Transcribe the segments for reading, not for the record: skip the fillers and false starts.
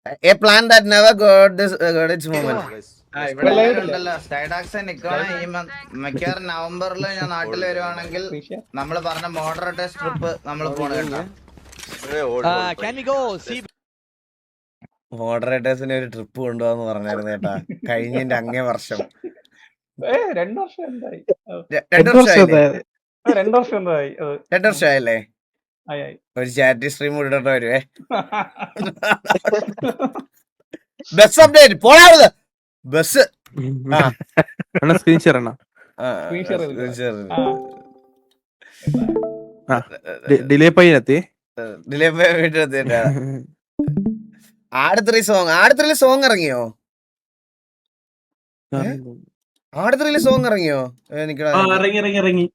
A plan that never got its moment. ഇവിടെ സ്കൈഡാക്സ് നിക്കണ ഈ മിക്കവാറും നവംബറിൽ ഞാൻ നാട്ടിൽ വരുവാണെങ്കിൽ നമ്മള് പറഞ്ഞ മോഡറേറ്റേഴ്സ് ട്രിപ്പ് നമ്മൾ പോണ കേട്ടോ. മോഡറേറ്റേഴ്സിന് ഒരു ട്രിപ്പ് കൊണ്ടുപോകാന്ന് പറഞ്ഞായിരുന്നു കേട്ടാ കഴിഞ്ഞതിന്റെ അങ്ങേ വർഷം. 2 വർഷം എന്തായി? 2 വർഷമായില്ലേ? 2 വർഷം എന്തായി? 2 വർഷമായില്ലേ? ആയി. ഒരു ചാരിറ്റി സ്ട്രീം ഇടേണ്ട വരുവേ. ബസ് അപ്ഡേറ്റ് പോണാവത് ബസ് ഡിലേ പയ്യനെത്തി വീട്ടിലെത്തിട്ടാ. ആട് 3 സോങ് ഇറങ്ങിയോ? ആട് 3 സോങ് ഇറങ്ങിയോ? ഇറങ്ങി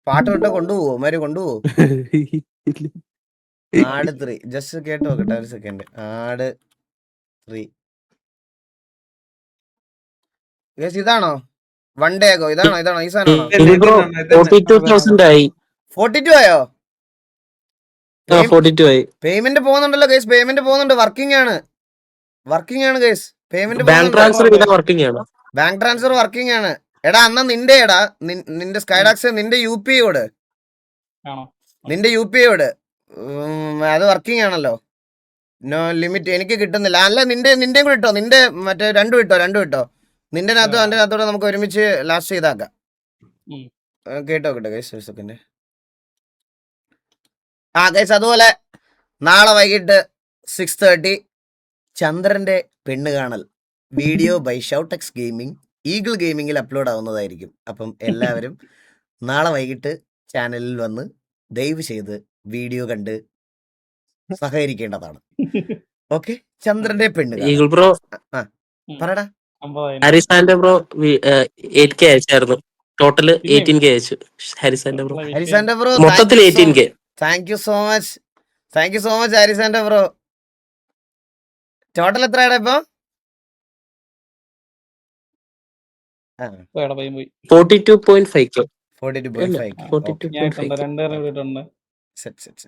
പാട്ട് വിട്ട കൊണ്ടുപോവോ? മാര് കൊണ്ടുപോവോ? ആട് 3 ജസ്റ്റ് കേട്ട് നോക്കട്ടെ ഒരു സെക്കൻഡ്. ആട് 3 ഇതാണോ? 1 day ago ഇതാണോ ഈ സാധനമാണോ? 42 ആയോ? 42 ആയി. പേയ്മെന്റ് പോകുന്നുണ്ടല്ലോ ഗൈസ്. പേയ്മെന്റ് പോകുന്നുണ്ട്. വർക്കിംഗ് ആണ് guys. Payment bank transfer working ആണ്. ബാങ്ക് ട്രാൻസ്ഫർ വർക്കിംഗ് ആണ്. എടാ അന്ന് നിന്റെ സ്കൈഡാക്സ് നിന്റെ UPI കോഡ് അത് വർക്കിംഗ് ആണല്ലോ. നോ ലിമിറ്റ് എനിക്ക് കിട്ടുന്നില്ല. അല്ല നിന്റെ കൂടെ ഇട്ടോ. നിന്റെ മറ്റേ രണ്ടും ഇട്ടോ. നിന്റെ അകത്തോടെ നമുക്ക് ഒരുമിച്ച് ലാസ്റ്റ് ചെയ്താക്കാം. കേട്ടോ ഗൈസ് ഒരു സെക്കൻഡ്. ഗൈസ് അതുപോലെ നാളെ വൈകിട്ട് 6:30 ചന്ദ്രന്റെ പെണ്ണ് കാണൽ വീഡിയോ ബൈ ഷൗട്ടെക്സ് ഗെയിമിംഗ് ഈഗിൾ ഗെയിമിങ്ങിൽ അപ്ലോഡ് ആവുന്നതായിരിക്കും. അപ്പം എല്ലാവരും നാളെ വൈകിട്ട് ചാനലിൽ വന്ന് ദയവ് ചെയ്ത് വീഡിയോ കണ്ട് സഹകരിക്കേണ്ടതാണ്. ഓക്കെ. ചന്ദ്രന്റെ പെണ്ണ് ഈഗിൾ ബ്രോ പറടാ. ഹരിസാന്റെ ബ്രോ 8K അയച്ചായിരുന്നു. ടോട്ടൽ 18K അയച്ചു. ഹരിസാന്റെ ബ്രോ മൊത്തത്തിൽ 18K. Thank you so much ഹരിസാന്റെ ബ്രോ. ടോട്ടൽ എത്രയാടാ ഇപ്പൊ? 42.5K. 42.5. സെറ്റ്.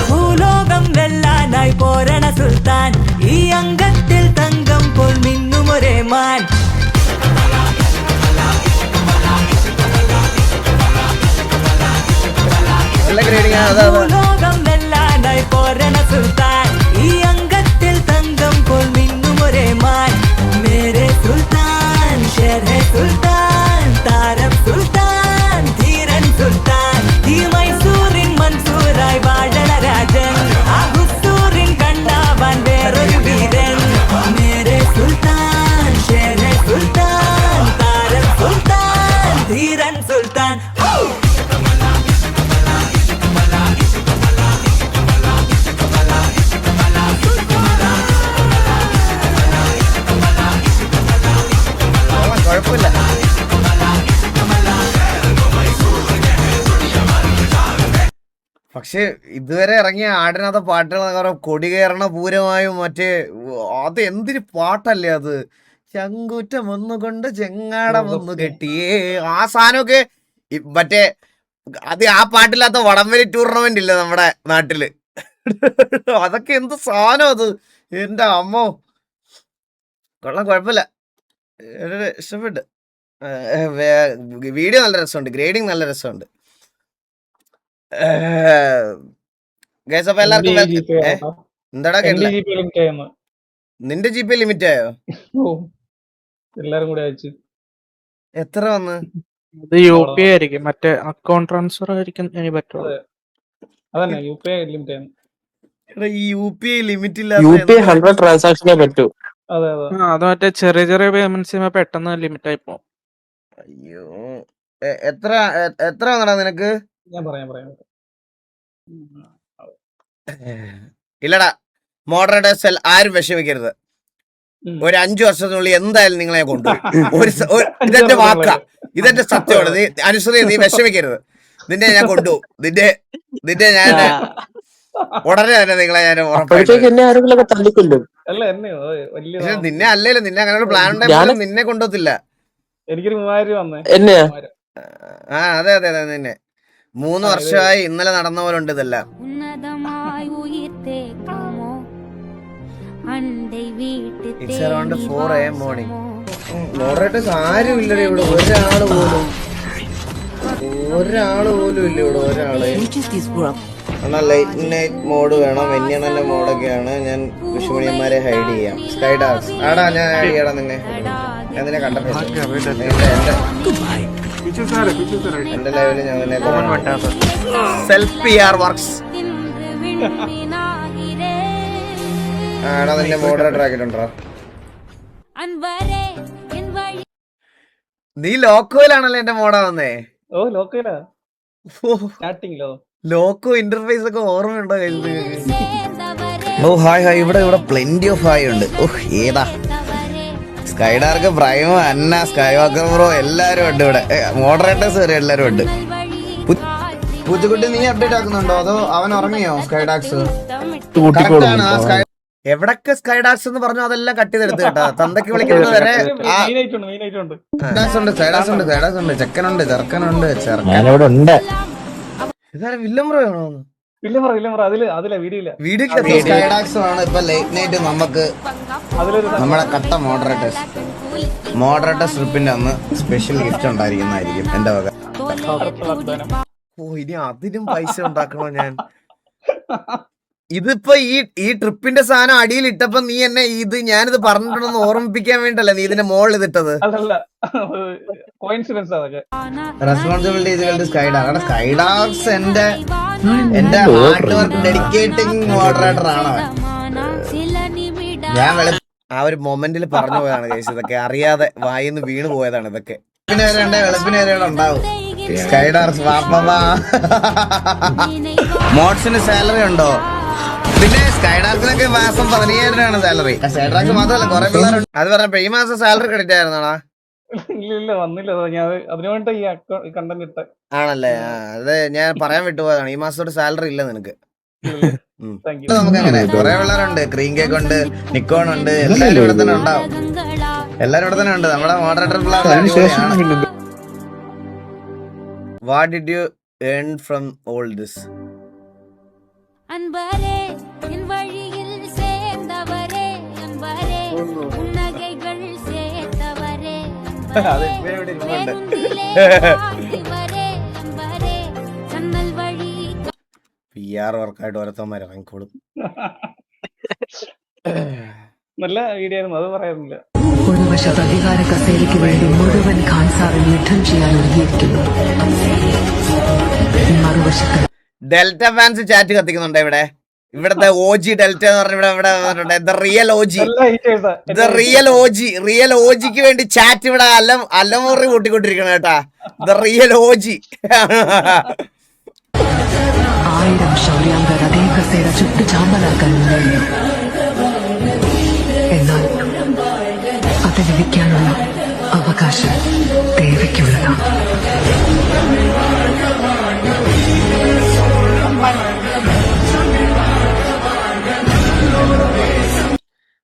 ഭൂലോകം വെല്ലാനായി പോരണ സുൽത്താൻ ഈ അംഗത്തിൽ തങ്കം പോൽ മിന്നും ഒരേ മാൻ. ഭൂലോകം വെല്ലാനായി പോരണ സുൽത്താൻ ഈ അംഗത്തിൽ തങ്കം പോൽ മിന്നും ഒരേ മാൻ. മേരെ സുൽത്താൻ ഷേർ ഹേ സുൽത്താൻ താരം സുൽത്താൻ ധീരൻ സുൽത്താൻ ഈ മൈസൂരിൻ മൻസൂറായി വാഴണ രാജൻ ആ ഹുസൂറിൻ കണ്ണാവാൻ വേറൊരു വീരൻ. മേരെ സുൽത്താൻ ഷേർ ഹേ സുൽത്താൻ താരം സുൽത്താൻ ധീരൻ സുൽത്താൻ. കുഴപ്പമില്ല. പക്ഷെ ഇതുവരെ ഇറങ്ങിയ ആടിനകത്തെ പാട്ടുകൾ കൊടി കയറണ പൂരമായും മറ്റേ അത് എന്തൊരു പാട്ടല്ലേ അത്. ചങ്കൂറ്റം ഒന്നുകൊണ്ട് ചെങ്ങാടം ഒന്ന് കെട്ടിയേ ആ സാധനമൊക്കെ മറ്റേ അത് ആ പാട്ടില്ലാത്ത വടംവലി ടൂർണമെന്റ് ഇല്ല നമ്മുടെ നാട്ടില്. അതൊക്കെ എന്ത് സാധനം അത്. എന്റെ അമ്മോ കൊള്ളാം. കുഴപ്പമില്ല. ഇഷ്ടപ്പെട്ട്. വീഡിയോ നല്ല രസമുണ്ട്. ഗ്രേഡിങ് നല്ല രസമുണ്ട്. എന്താടാ കേട്ടില്ല? നിന്റെ GP ലിമിറ്റ് ആയോ? എല്ലാരും കൂടെ അയച്ചു. എത്ര വന്ന്? UPI ആയിരിക്കും. മറ്റേ അക്കൗണ്ട് ട്രാൻസ്ഫർ ആയിരിക്കും. അതന്നെ UPI ലിമിറ്റ് ആണ്. എടാ ഈ UPI ലിമിറ്റ് UPI 100 ട്രാൻസാക്ഷനേ പറ്റൂ. അതെ അതെ. അത് മറ്റേ ചെറിയ ചെറിയ പേയ്മെന്റ്സ് പെട്ടെന്ന് ലിമിറ്റ് ആയി പോകും. അയ്യോ എത്ര വന്നടാ നിനക്ക്? ഞാൻ പറയാം. ഇല്ലടാ മോഡറേറ്റേഴ്സ് ആരും വിഷമിക്കരുത്. ഒരു 5 വർഷത്തിനുള്ളിൽ എന്തായാലും നിങ്ങളെ കൊണ്ടുപോകും. ഇതെന്റെ വാക്കാ, ഇതെന്റെ സത്യമാണ്. നീ അനുസരി, നീ വിഷമിക്കരുത്. നിന്നെ ഞാൻ കൊണ്ടുപോകും. നിന്നെ ഞാൻ ഉടനെ തന്നെ നിങ്ങളെ ഞാൻ അപ്പോഴത്തേക്ക് എന്നെ ആരെങ്കിലൊക്കെ തല്ലിക്കൊല്ലും. അല്ല എന്നെ വലിയ പക്ഷെ നിന്നെ അല്ലേലും നിന്നെ അങ്ങനെ പ്ലാൻ ഉണ്ടായാലും നിന്നെ കൊണ്ടുപോകത്തില്ല. എനിക്കൊരു 3000 രൂപ വന്നേ. എന്നെയാ? ആ അതെ നിന്നെ 3 വർഷമായി ഇന്നലെ നടന്ന പോലെ ഉണ്ട് ഇതെല്ലാം. It's around 4 AM morning. Moderators ആരും ഇല്ലടേ ഇവിടെ, ഒരാള് പോലും ഇല്ല ഇവിടെ, ഒരാള്. എന്നാ ലൈറ്റ് നൈറ്റ് മോഡ് വേണം, വെന്യണന്റെ മോഡൊക്കെയാണ്. ഞാൻ വിഷുമണിയന്മാരെ ഹൈഡ് ചെയ്യാം. സ്കൈ ഡാർക്സ് ആടാ, ഞാൻ ഹൈഡ് ചെയ്യടാ നിന്നെ. ഞാൻ നിന്നെ കണ്ടപ്പോ എന്റെ ലൈവില് ഞാൻ നിന്നെ സെൽഫ് PR വർക്സ്. ആടാ നിന്നെ മോഡറേറ്റർ ആക്കിട്ടുണ്ടോ? നീ ലോക്കോയിലാണല്ലോ എന്റെ മോഡ വന്നേ. ഓ ലോക്കലാ സ്റ്റാർട്ടിങ്ങിലോ? ലോക്കോ ഇന്റർഫേസ് ഒക്കെ ഓർമ്മയുണ്ടോ? ഓ ഹായ് ഇവിടെ പ്ലെന്റി ഓഫ് ഹായ് ഉണ്ട്. ഓഹ് ഏതാ സ്കൈഡാർക്ക്, പ്രൈമോ, അന്ന, സ്കൈ വാക്കർ ബ്രോ എല്ലാരും ഉണ്ട് ഇവിടെ. മോഡറേറ്റേഴ്സ് വരെ എല്ലാരും ഉണ്ട്. പൂച്ചക്കുട്ടി നീ അപ്ഡേറ്റ് ആക്കുന്നുണ്ടോ അതോ അവൻ ഉറങ്ങിയോ? സ്കൈഡാക്സ് എവിടൊക്കെ സ്കൈഡാക്സ് എന്ന് പറഞ്ഞു അതെല്ലാം കട്ട് ചെയ്തെടുത്ത് കേട്ടാ. തന്തയ്ക്ക് വിളിക്കുന്നത് വരെ സ്കൈഡാക്സ് ഉണ്ട്, ചെക്കനുണ്ട്, ചെറുക്കനുണ്ട്. ഇതാരെ വില്ലം ബ്രോ ആണോ? വീഡിയോ സ്കൈഡാക്സ് ആണ് ഇപ്പൊ ലേറ്റ് നൈറ്റ് നമുക്ക് നമ്മുടെ കട്ട മോഡറേറ്റർ സ്ട്രിപ്പിന്റെ അന്ന് സ്പെഷ്യൽ ഗിഫ്റ്റ് ഉണ്ടായിരിക്കുന്നതായിരിക്കും എന്റെ വക. ഓ ഇനി അതിനും പൈസ ഉണ്ടാക്കണോ ഞാൻ? ഇതിപ്പോ ഈ ട്രിപ്പിന്റെ സാധനം അടിയിൽ ഇട്ടപ്പോ നീ എന്നെ ഞാനിത് പറഞ്ഞിട്ടുണ്ടെന്ന് ഓർമ്മിപ്പിക്കാൻ വേണ്ടിട്ടല്ലേ നീ ഇതിന്റെ മോളിൽ ഇതിട്ടത്? റെസ്പോൺസിബിലിറ്റി സ്കൈഡാർക്സ് എന്റെ ഹാർഡ് വർക്ക് ഡെഡിക്കേറ്റിംഗ് മോഡറേറ്റർ ആണ് അവൻ. ഞാൻ ആ ഒരു മൊമെന്റിൽ പറഞ്ഞു പോയതാണ് കേസ്. ഇതൊക്കെ അറിയാതെ വായിന്ന് വീണ് പോയതാണ് ഇതൊക്കെ. വെളുപ്പിന് വരെ ഉണ്ടാവും സ്കൈഡാർക്സ്. മോഡ്സിന് സാലറി ഉണ്ടോ? പിന്നെ സ്കൈഡാർക്കിനൊക്കെ മാസം 15,000 രൂപയാണ് സാലറി. സ്കൈഡാർക്ക് മാത്രമല്ല കുറെ പിള്ളേരുണ്ട്. അത് പറഞ്ഞപ്പോ ഈ മാസം സാലറി ക്രെഡിറ്റ് ആയിരുന്നാടാ? ഇല്ല വന്നില്ല. ഞാൻ അതിനുവേണ്ടി ഈ കണ്ടന്റ് ഇട്ട ആണല്ലേ? അത് ഞാൻ പറയാൻ വിട്ടുപോയതാണ്. ഈ മാസത്തോട് സാലറി ഇല്ല നിനക്ക്. നമുക്ക് അങ്ങനെ കുറെ പിള്ളേരുണ്ട്. ക്രീം കേക്ക് ഉണ്ട്, നിക്കോൺ ഉണ്ട്, എല്ലാരും ഇവിടെ തന്നെ ഉണ്ടാവും. എല്ലാരും ഇവിടെ തന്നെ ഉണ്ട്. നമ്മുടെ മോഡറേറ്റർ പിള്ളേർ. What did you earn from all this? அன்பரே என் வழியில் சேர்ந்தவரே அன்பரே உன்னகைகள் சேர்த்தவரே சன்னல் வழி PR വർക്കായിട്ട് ഓരോരുത്തന്മാർ ഇറങ്ങിക്കോളും. നല്ല വീഡിയോ ആയിരുന്നു, അത് പറയാനില്ല. ഒരു വശത്ത് അധികാര കസേരയ്ക്ക് വേണ്ടി മുഴുവൻ ഖാൻസാറിൽ യുദ്ധം ചെയ്യാൻ ഒരുങ്ങിയിരിക്കുന്നു. മറുവശത്ത് ഡെൽറ്റ ഫാൻസ് ചാറ്റ് കത്തിക്കുന്നുണ്ട് ഇവിടെ. ഇവിടത്തെ OG ഡെൽറ്റ എന്ന് പറഞ്ഞ ഇവിടെ വന്നിട്ടുണ്ട്. റിയൽ OGക്ക് വേണ്ടി ചാറ്റ് ഇവിടെ അലമുറി കൂട്ടിക്കൊണ്ടിരിക്കണം കേട്ടാ. Real OG. 1000 ശൗര്യാംഗർ അതേ കസേര ചുട്ടു ചാമ്പലാക്കാൻ മുന്നേറി. എന്നാൽ അത് ലഭിക്കാനുള്ള അവകാശം ദേവിക്കുള്ളതാണ്.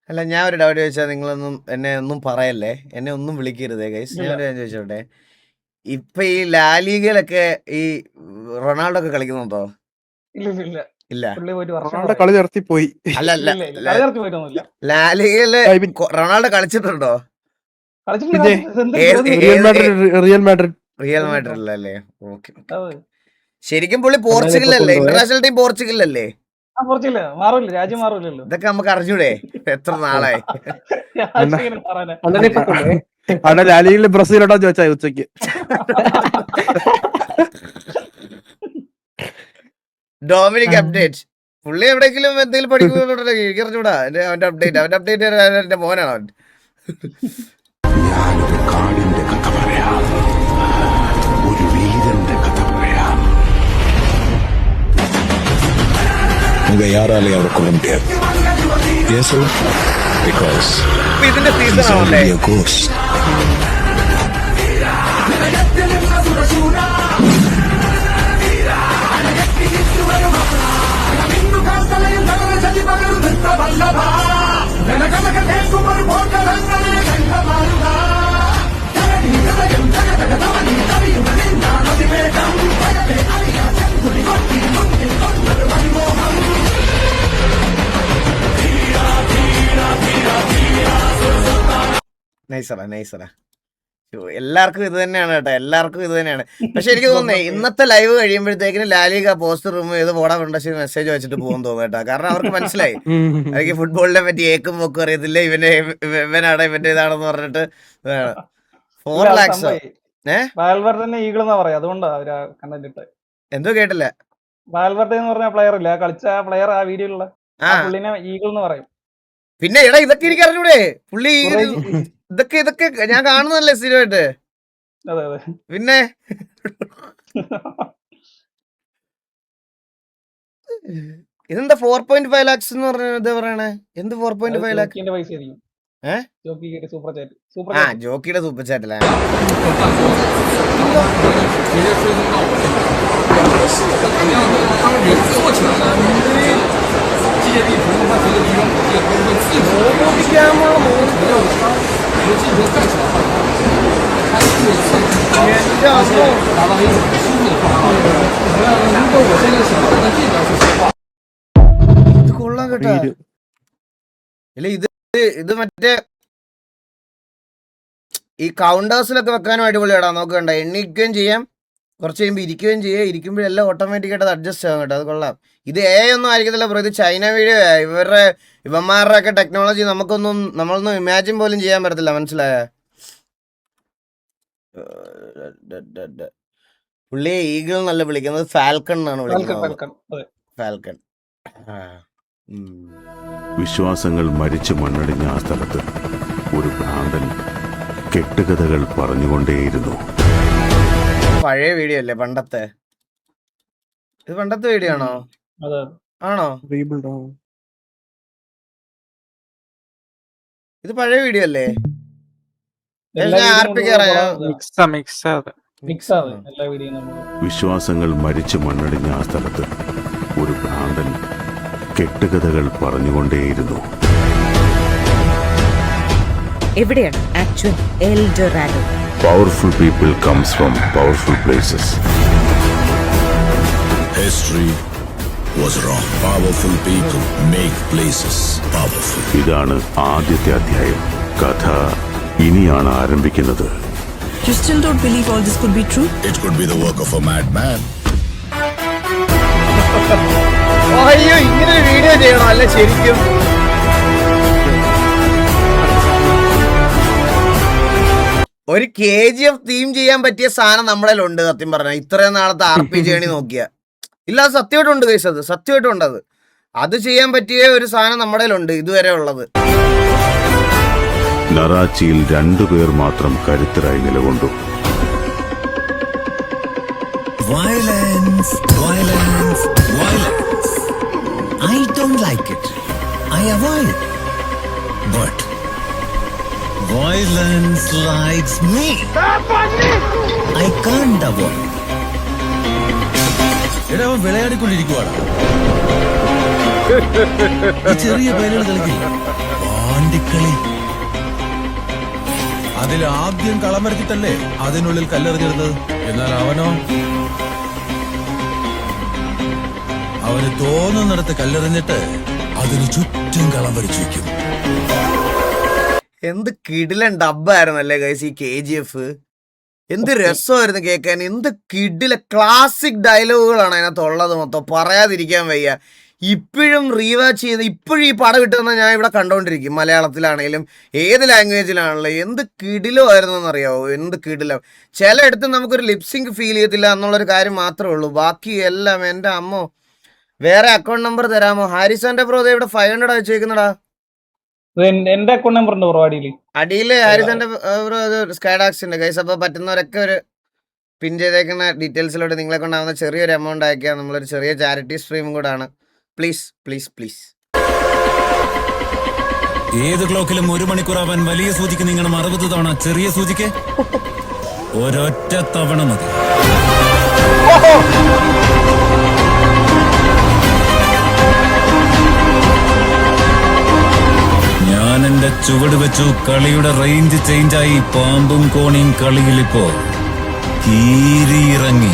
അല്ല ഞാൻ ഒരു ഡൗട്ട് ചോദിച്ചാൽ നിങ്ങളൊന്നും എന്നെ ഒന്നും പറയല്ലേ, എന്നെ ഒന്നും വിളിക്കരുതേ ഗൈസ്. ഞാൻ ചോദിച്ചോട്ടെ, ഇപ്പൊ ഈ ലാലിഗയിലൊക്കെ ഈ റൊണാൾഡോ ഒക്കെ കളിക്കുന്നുണ്ടോ? ഇല്ല കളി നിർത്തിപ്പോയി. അല്ല ലാലിഗയില് റൊണാൾഡോ കളിച്ചിട്ടുണ്ടോ? റിയൽ മാഡ്രിഡിലല്ലേ? ഓക്കെ. ശരിക്കും പുള്ളി പോർച്ചുഗലല്ലേ? International team പോർച്ചുഗലല്ലേ? രാജ്യം മാറില്ലല്ലോ. ഇതൊക്കെ നമുക്ക് അറിഞ്ഞൂടെ? എത്ര നാളായി. അവിടെ ലാലിഗയില് ബ്രസീലോട്ടോ ചോദിച്ചാ ഉച്ചക്ക്. Dominic update. പുള്ളി എവിടെയെങ്കിലും എന്തെങ്കിലും പഠിക്കുന്നുണ്ടല്ലോ എനിക്ക് അറിഞ്ഞൂടാ. അവന്റെ അപ്ഡേറ്റ് എന്റെ മോനാണ് അവൻ. ഞാനൊരു കാടിന്റെ കഥ പറയാം, ഒരു വീരന്റെ കഥ പറയാം. உங்க யாராலே அவரை கொல்ல முடியாது. ஏன் சொல்ல? Because ഇതിന്റെ സീസൺ ആവണ്ടേ? a ghost. നൈസറാ. എല്ലാവർക്കും ഇത് തന്നെയാണ് കേട്ടോ, എല്ലാവർക്കും ഇത് തന്നെയാണ്. പക്ഷെ എനിക്ക് തോന്നുന്നേ ഇന്നത്തെ ലൈവ് കഴിയുമ്പോഴത്തേക്കിന് ലാലിക പോസ്റ്റർ റിമൂവ് ചെയ്ത് പോടാ കൊണ്ടച്ച് മെസ്സേജ് വെച്ചിട്ട് പോകും തോന്നുന്നു കേട്ടോ. കാരണം അവർക്ക് മനസ്സിലായി എനിക്ക് ഫുട്ബോളിനെ പറ്റി ഏക്കും പോക്കും അറിയത്തില്ല, ഇവനാണ് ഇവന്റെ ഇതാണെന്ന് പറഞ്ഞിട്ട് 4 lakhs. വാൽവർഡനെ ഈഗിൾ എന്നാ പറയാ, അതുകൊണ്ടാ അവര് കണ്ടന്റ് ഇട്ട്. എന്തോ കേട്ടില്ല. വാൽവർഡെ എന്ന് പറഞ്ഞ പ്ലെയർ ഇല്ല, കളിച്ച പ്ലെയർ ആ വീഡിയോയിലുള്ള പുള്ളിനെ ഈഗിൾ എന്ന് പറയും. പിന്നെ എടാ ഇതൊക്കെ എനിക്ക് അറിഞ്ഞൂടെ, പുള്ളി ഇതൊക്കെ ഞാൻ കാണുന്നതല്ലേ സ്ഥിരമായിട്ട്. അതെ പിന്നെ ഇതെന്താ 4.5 lakhs എന്ന് പറഞ്ഞത് പറയണേ? എന്ത് 4.5 lakh? പൈസ ആയിരിക്കും. Super chat. ആ ജോക്കിയുടെ സൂപ്പർ ചാറ്റല്ലേ? ഇത് കൊള്ളാം കേട്ടാ. ഇല്ല ഇത് മറ്റേ ഈ കൗണ്ടേഴ്സിലൊക്കെ വെക്കാനും അടിപൊളിയാടാ. നോക്കണ്ട, എണ്ണിക്കുകയും ചെയ്യാം, കുറച്ച് കഴിയുമ്പോൾ ഇരിക്കുകയും ചെയ്യാം. ഇരിക്കുമ്പോഴെല്ലാം ഓട്ടോമാറ്റിക്കായിട്ട് അത് അഡ്ജസ്റ്റ് ആകും കേട്ടോ. അത് കൊള്ളാം. ഇത് ഒന്നും ആയിരിക്കത്തില്ല ബ്രോ, ഇത് ചൈന വീഡിയോ. ഇവന്മാരുടെ ഒക്കെ ടെക്നോളജി നമ്മളൊന്നും ഇമാജിൻ പോലും ചെയ്യാൻ പറ്റത്തില്ല, മനസ്സിലായ? പുള്ളിയെ ഈഗിൾ എന്നല്ല വിളിക്കുന്നത്, ഫാൽക്കൺ എന്നാണ് വിളിക്കുന്നത്. ഫാൽക്കൺ. വിശ്വാസങ്ങൾ മരിച്ചു മണ്ണടിഞ്ഞ ആ സ്ഥലത്ത് ഒരു ഭ്രാന്തൻ കെട്ടുകഥകൾ പറഞ്ഞുകൊണ്ടേയിരുന്നു. പഴയ വീഡിയോ അല്ലേ, പണ്ടത്തെ? ഇത് പണ്ടത്തെ വീഡിയോ ആണോ? ആണോ? ഇത് പഴയ വീഡിയോ അല്ലേ? വിശ്വാസങ്ങൾ മരിച്ചു മണ്ണടിഞ്ഞ ആ സ്ഥലത്ത് ഒരു ഭ്രാന്തൻ കെട്ടുകഥകൾ പറഞ്ഞുകൊണ്ടേയിരുന്നു. എവിടെയാണ് actual El Dorado? Powerful people comes from powerful places. History was wrong. Powerful people make places powerful. ഇതാണ് ആദ്യത്തെ അധ്യായം. കഥ ഇനിയാണ് ആരംഭിക്കുന്നത്. You still don't believe all this could be true? It could be the work of a madman. അയ്യോ, ഇങ്ങനെ video ചെയ്യണോ? അല്ല ശരിക്കും ഒരു KGF തീം ചെയ്യാൻ പറ്റിയ സാധനം നമ്മുടെ ഉണ്ട്. സത്യം പറഞ്ഞാൽ ഇത്രയും നാളത്തെ RPG ജേണി നോക്കിയ ഇല്ല, അത് സത്യമായിട്ടുണ്ട് കൈസ്, അത് സത്യമായിട്ടുണ്ട്. അത് ചെയ്യാൻ പറ്റിയ ഒരു സാധനം നമ്മുടെ ഉണ്ട് ഇതുവരെ ഉള്ളത്. നറാച്ചിയിൽ 2 പേർ മാത്രം കരുത്തരായി നിലകൊണ്ടു. Violence. I don't like it. I avoid it. But violence likes me. I can't avoid. എടാ വിളയാടിക്കൊണ്ടിരിക്കുവാണ്. ചെറിയ പൈലുകൾ കളിക്കില്ല, പാണ്ടിക്കളി. അതിൽ ആദ്യം കളം വരച്ചിട്ടല്ലേ അതിനുള്ളിൽ കല്ലെറിഞ്ഞിരുന്നത്. എന്നാൽ അവന് തോന്നുന്നിടത്ത് കല്ലെറിഞ്ഞിട്ട് അതിന് ചുറ്റും കളം വരച്ചു വെക്കും. എന്ത് കിടിലൻ ഡബ്ബായിരുന്നല്ലേ ഗൈസ് ഈ KGF. എന്ത് രസമായിരുന്നു കേൾക്കാൻ. എന്ത് കിടില ക്ലാസിക് ഡയലോഗുകളാണ് അതിനകത്തുള്ളത് മൊത്തം, പറയാതിരിക്കാൻ വയ്യ. ഇപ്പോഴും റീവാച്ച് ചെയ്ത് ഇപ്പോഴും ഈ പടം കിട്ടുന്ന ഞാൻ ഇവിടെ കണ്ടോണ്ടിരിക്കും, മലയാളത്തിലാണെങ്കിലും ഏത് ലാംഗ്വേജിലാണെങ്കിലും. എന്ത് കിടിലമായിരുന്നു എന്നറിയാവോ, എന്ത് കിടിലം. ചിലയിടത്ത് നമുക്കൊരു ലിപ്സിങ് ഫീൽ ചെയ്യത്തില്ല എന്നുള്ളൊരു കാര്യം മാത്രമേ ഉള്ളൂ. ബാക്കി എല്ലാം എൻ്റെ അമ്മോ വേറെ അക്കൗണ്ട് നമ്പർ തരാമോ? ഹാരിസന്റെ ബ്രോ ഇവിടെ 500 വെച്ചേക്കുന്നടാ. എന്റെ അക്കൗണ്ട് നമ്പർ ഉണ്ട് ബ്രോ അടിയില്. അടിയില് ഹാരിസന്റെ ബ്രോ സ്കൈഡാക്സിന്റെ കൈസ്. അപ്പൊ പറ്റുന്നവരൊക്കെ ഒരു പിൻ ചെയ്തേക്കുന്ന ഡീറ്റെയിൽസിലോട്ട് നിങ്ങളെ കൊണ്ടാവുന്ന ചെറിയൊരു എമൗണ്ട് അയക്കുക. നമ്മളൊരു ചെറിയ ചാരിറ്റി സ്ട്രീമും കൂടെ ആണ്. Please please please. ഏത് ക്ലോക്കിലും 1 മണിക്കൂർ ആവാൻ വലിയ സൂചിക്ക് നീങ്ങണം 60 തവണ, ചെറിയ സൂചിക്ക് ഒരൊറ്റ തവണ മതി. ഞാൻ എന്റെ ചുവട് വെച്ചു. കളിയുടെ റേഞ്ച് ചേഞ്ചായി. പാമ്പും കോണിയും കളിയിലിപ്പോ കീരിയിറങ്ങി.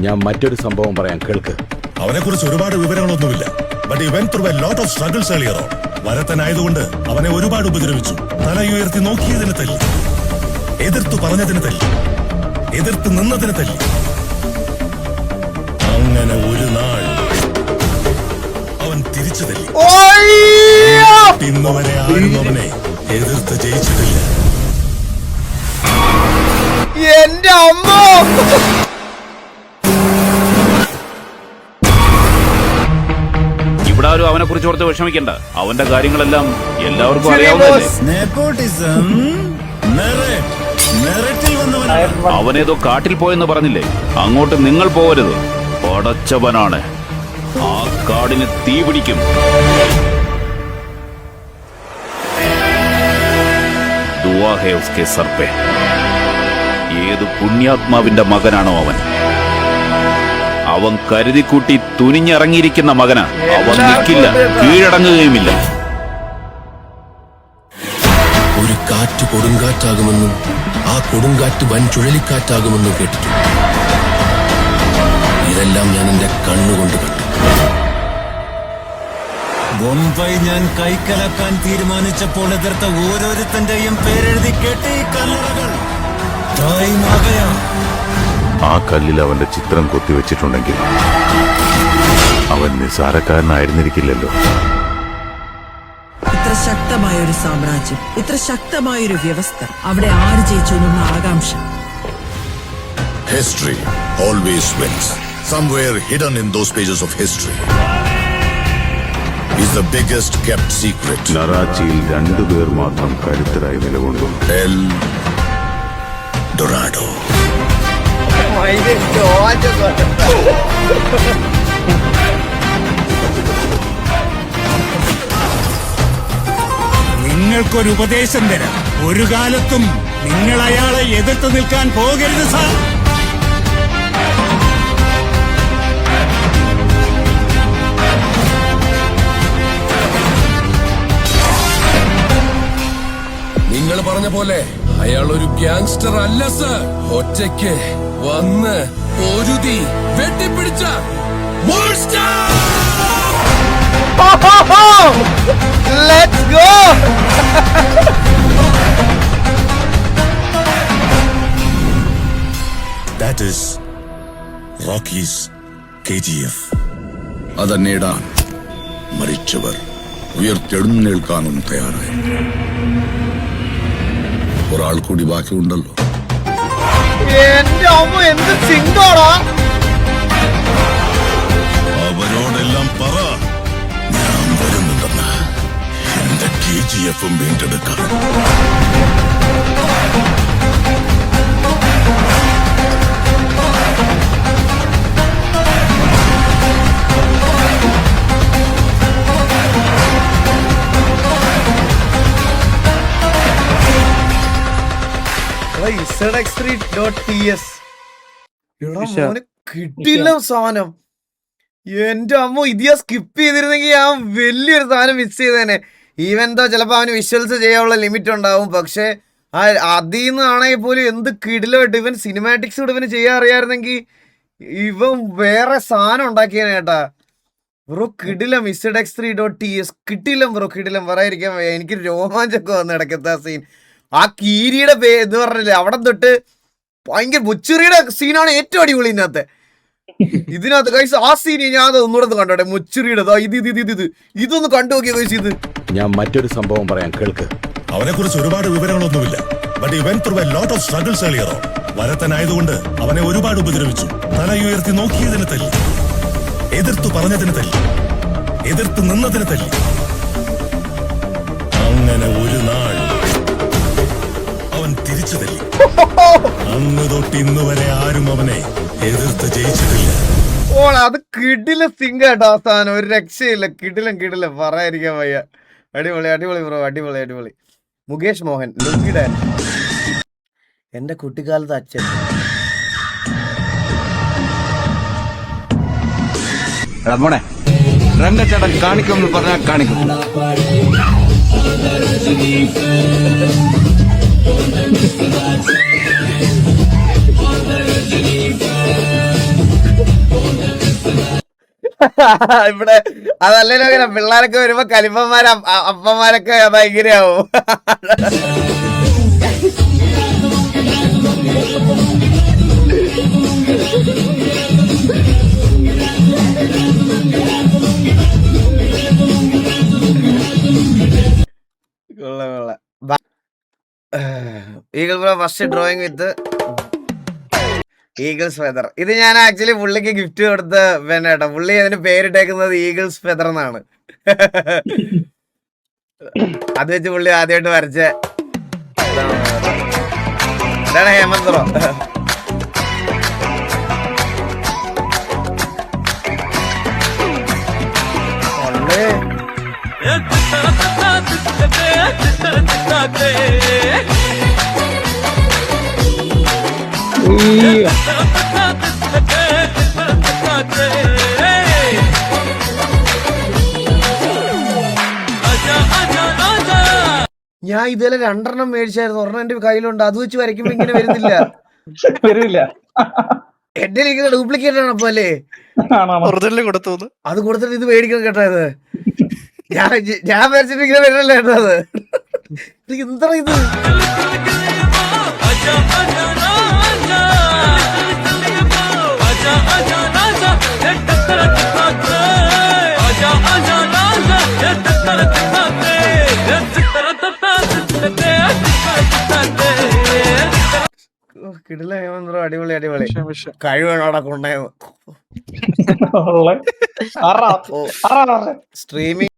ഞാൻ മറ്റൊരു സംഭവം പറയാം, കേൾക്ക്. അവനെ കുറിച്ച് ഒരുപാട് വിവരങ്ങളൊന്നുമില്ല. ബട്ട് ഇവൻ through a lot of struggles earlier on. വരത്തനായതുകൊണ്ട് അവനെ ഒരുപാട് ഉപദ്രവിച്ചു. തലയുയർത്തി നോക്കിയതിന് തല്ലി, എതിർത്തു പറഞ്ഞതിന് തല്ലി, എതിർത്ത് നിന്നതിന് തല്ലി. അങ്ങനെ ഒരു നാൾ അവൻ തിരിച്ചു തല്ലി. ഇന്നുവരെ ആരും അവനെ എതിർത്ത് ജയിച്ചിട്ടില്ല. എന്റെ അമ്മ, ഇവിടെ ആരും അവനെ കുറിച്ച് ഓർത്ത് വിഷമിക്കണ്ട. അവന്റെ കാര്യങ്ങളെല്ലാം എല്ലാവർക്കും അറിയാവുന്നതല്ലേ. അവനേതോ കാട്ടിൽ പോയെന്ന് പറഞ്ഞില്ലേ? അങ്ങോട്ട് നിങ്ങൾ പോകരുത്. പടച്ചവനാണ്. ആ കാടിന് തീ പിടിക്കും. ദുആ ഹേ ഉസ്കെ സർ പേ. ഏത് പുണ്യാത്മാവിന്റെ മകനാണോ അവൻ? അവൻ കരുതിക്കൂട്ടി തുനിഞ്ഞിറങ്ങിയിരിക്കുന്ന മകനാ. അവൻ നിൽക്കില്ല, കീഴടങ്ങുകയുമില്ല. ഒരു കാറ്റ് കൊടുങ്കാറ്റാകുമെന്നും ആ കൊടുങ്കാറ്റ് വൻ ചുഴലിക്കാറ്റാകുമെന്നും കേട്ടിട്ടുണ്ട്. ഇതെല്ലാം ഞാൻ എന്റെ കണ്ണുകൊണ്ട് കണ്ടു. ബൊംബൈ ഞാൻ കൈക്കലക്കാൻ തീരുമാനിച്ചപ്പോൾ എതിർത്ത ഓരോരുത്തന്റെയും പേരെഴുതി കേട്ട് ഈ കല്ലറകൾ ആ കല്ലിൽ അവന്റെ ചിത്രം കൊത്തിവെച്ചിട്ടുണ്ടെങ്കിൽ അവൻ നിസ്സാരക്കാരനായിരുന്നിരിക്കില്ലല്ലോ. ഇത്ര ശക്തമായൊരു സാമ്രാജ്യം, ഇത്ര ശക്തമായൊരു വ്യവസ്ഥ, അവിടെ ആര് ജയിച്ചു എന്നുള്ള ആകാംക്ഷ. History always wins. Somewhere hidden in those pages of history is the biggest kept secret. നറാച്ചിയിൽ 2 പേർ മാത്രം കരുത്തരായി നിലകൊണ്ടു. El Dorado. നിങ്ങൾക്കൊരു ഉപദേശം തരാം. ഒരു കാലത്തും നിങ്ങൾ അയാളെ എതിർത്ത് നിൽക്കാൻ പോകരുത് സാർ. നിങ്ങൾ പറഞ്ഞ പോലെ അയാൾ ഒരു ഗ്യാങ്സ്റ്റർ അല്ല സർ. ഒറ്റയ്ക്ക് വന്ന് പൊരുതി വെട്ടിപ്പിടിച്ച let's go. That is Rocky's KGF. അത് നേടാൻ മരിച്ചവർ ഉയർത്തെഴുന്നേൽക്കാനും തയ്യാറായി. ഒരാൾ കൂടി ബാക്കിയുണ്ടല്ലോ. എന്റെ അമ്മ, എന്ത് ചിന്തോടാ. അവരോടെല്ലാം പറ, ഞാൻ വരുന്നുണ്ടെന്ന്. എന്റെ KGF വീണ്ടെടുക്കാം. ZX3.ts കിട്ടില്ല സാധനം. എന്റെ അമ്മ, ഇത് ഞാൻ സ്കിപ്പ് ചെയ്തിരുന്നെങ്കിൽ ഞാൻ വലിയൊരു സാധനം മിസ് ചെയ്തേനെ. ഈവൻ ദോ ചിലപ്പോൾ അവന് വിഷ്വൽസ് ചെയ്യാനുള്ള ലിമിറ്റ് ഉണ്ടാവും. പക്ഷെ അതിൽ നിന്നാണെങ്കിൽ പോലും എന്ത് കിടിലായിട്ട് ഇവൻ സിനിമാറ്റിക്സ് കൂടെ ഇവന് ചെയ്യാൻ അറിയാമായിരുന്നെങ്കിൽ ഇവൻ വേറെ സാധനം ഉണ്ടാക്കിയേനെ കേട്ടാ. ബ്രോ കിടിലം. ZX3.ts കിട്ടില്ല ബ്രോ, കിടിലം. പറയാതിരിക്കാൻ വയ്യ. എനിക്ക് രോമാഞ്ചൊക്കെ വന്ന് ഇടയ്ക്കത്തെ ആ സീൻ. ആ കീരിയുടെ ഇത് പറഞ്ഞില്ലേ, അവിടെ തൊട്ട് ഭയങ്കര മുച്ചിറിയുടെ സീനാണ് ഏറ്റവും അടിപൊളി ഇതിനകത്ത് കൈസ്. ആ സീൻ ഞാൻ അത് ഒന്നുകൂടെ കണ്ടോട്ടെ. മുച്ചിറിയുടെ ഇതൊന്ന് കണ്ടു നോക്കിയ കൈസ്. ഇത് ഞാൻ മറ്റൊരു സംഭവം പറയാം, കേൾക്ക്. അവനെ കുറിച്ച് ഒരുപാട് വിവരങ്ങളൊന്നുമില്ല. ബട്ട് ഇവൻ through a lot of struggles earlier on. വരത്തനായതുകൊണ്ട് അവനെ ഒരുപാട് ഉപദ്രവിച്ചു. തലയുയർത്തി നോക്കിയതിന് തല്ലി, എതിർത്തു പറഞ്ഞതിന് തല്ലി, എതിർത്ത് നിന്നതിന് തല്ലി. അങ്ങനെ ഒരു നാൾ അവൻ തിരിച്ചു തല്ലി. അന്ന് തൊട്ട് ഇന്ന് വരെ ആരും അവനെ എതിർത്ത് ജയിച്ചിട്ടില്ല. അത് കിടില സിംഗ് കേട്ടോ അവസാനം, ഒരു രക്ഷയില്ല. കിടിലം പറയാതിരിക്കാൻ വയ്യ. അടിപൊളി ബ്രോ, അടിപൊളി. മുകേഷ് മോഹൻ ലുങ്കിടാൻ എന്റെ കുട്ടിക്കാലത്ത് അച്ഛൻ. മോനെ രംഗച്ചേട്ടൻ കാണിക്കുമെന്ന് പറഞ്ഞാൽ കാണിക്കും. ഇവിടെ അതല്ലല്ലോ അങ്ങനെ പിള്ളേരൊക്കെ വരുമ്പോ കലിപ്പന്മാര് അപ്പന്മാരൊക്കെ ഭയങ്കരയാവും. ഈഗിൾ ബ്രോ ഫസ്റ്റ് ഡ്രോയിങ് വിത്ത് ഈഗിൾസ് ഫെദർ. ഇത് ഞാൻ ആക്ച്വലി പുള്ളിക്ക് ഗിഫ്റ്റ് കൊടുത്ത് പിന്നെ കേട്ടോ, പുള്ളി അതിന് പേരിട്ടേക്കുന്നത് ഈഗിൾസ് ഫെദർ എന്നാണ്. അത് വെച്ച് പുള്ളി ആദ്യമായിട്ട് വരച്ച ഇതാണ് ഹേമന്ത് ബ്രോ. ഞാൻ ഇതുവരെ 2 മേടിച്ചായിരുന്നു. ഒരെണ്ണം എന്റെ കയ്യിലുണ്ട്. അത് വെച്ച് വരയ്ക്കുമ്പോ ഇങ്ങനെ വരുന്നില്ല. എന്റെ ഇങ്ങനെ ഡ്യൂപ്ലിക്കേറ്റ് ആണ് അപ്പൊ അല്ലേ? അത് കൊടുത്തിട്ട് ഇത് മേടിക്കണം കേട്ടോ. ഇത് ഞാൻ വരച്ചിട്ട് ഇങ്ങനെ വരണല്ലോ കേട്ടോ. അത് എന്താ ഇത്? കിടില ഹേമന്ത്, അടിപൊളി കഴിവാണ് കൊണ്ടായത്. സ്ട്രീമിംഗ്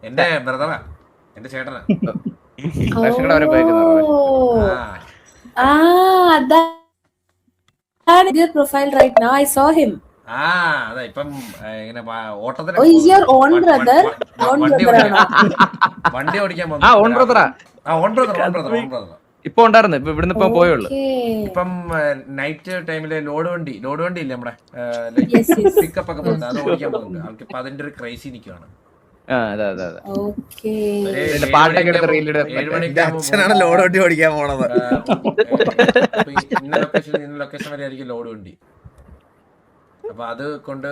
എന്റെ ബ്രദറാ, എന്റെ ചേട്ടനാ. profile right now. I saw him. അതാ ഇപ്പം ഇങ്ങനെ ഓട്ടത്തിന് Oh, is your own brother? Own brother ആണോ? വണ്ടി ഓടിക്കാൻ ഓൺ ബ്രദറാ. ഓൺ ബ്രദർ ഇപ്പൊ ഉണ്ടായിരുന്നു, ഇപ്പൊ ഇവിടുന്ന് ഇപ്പൊ പോയുള്ളു. ഇപ്പം നൈറ്റ് ടൈമില് ലോഡ് വണ്ടി ഇല്ലേ നമ്മുടെ പിക്കപ്പ് ഒക്കെ പോകുന്നത്, അത് ഓടിക്കാൻ പോകുന്നുണ്ട് ആൾക്ക്. ഇപ്പൊ അതിന്റെ ഒരു ക്രൈസി നിൽക്കുവാണ്. അച്ഛനാണ് ലോഡ് വണ്ടി ഓടിക്കാൻ പോണത്. ഇന്ന ലൊക്കേഷൻ വരെ ആയിരിക്കും ലോഡ് വണ്ടി. അപ്പൊ അത് കൊണ്ട്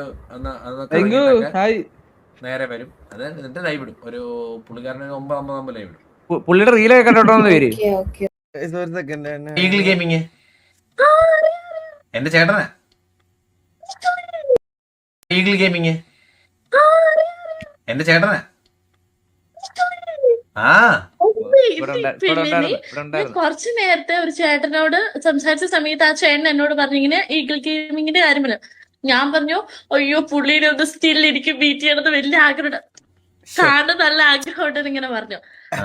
നേരെ വരും. അത് എന്നിട്ട് ലൈവ് ഇടും. ഒരു പുള്ളിക്കാരന് 9 ലൈവ് ഇടും. പുള്ളിയുടെ റീലൊക്കെ കണ്ടോന്ന് പേര് ഈഗിൾ ഗെയിമിങ് എന്റെ ചേട്ടനാ. ഈഗിൾ ഗെയിമിങ് എന്റെ ചേട്ടനാ. കുറച്ചു നേരത്തെ ഒരു ചേട്ടനോട് സംസാരിച്ച സമയത്ത് ആ ചേട്ടൻ എന്നോട് പറഞ്ഞിങ്ങനെ ഈഗിൾ ഗെയിമിങ്ങിന്റെ കാര്യം പറഞ്ഞു. ഞാൻ പറഞ്ഞു അയ്യോ പുള്ളിനെ ഒന്ന് സ്റ്റിൽ എനിക്ക് ബീറ്റ് ചെയ്യണമെന്ന് വലിയ ആഗ്രഹം, കാണാൻ നല്ല ആഗ്രഹമുണ്ടെന്ന് ഇങ്ങനെ പറഞ്ഞു.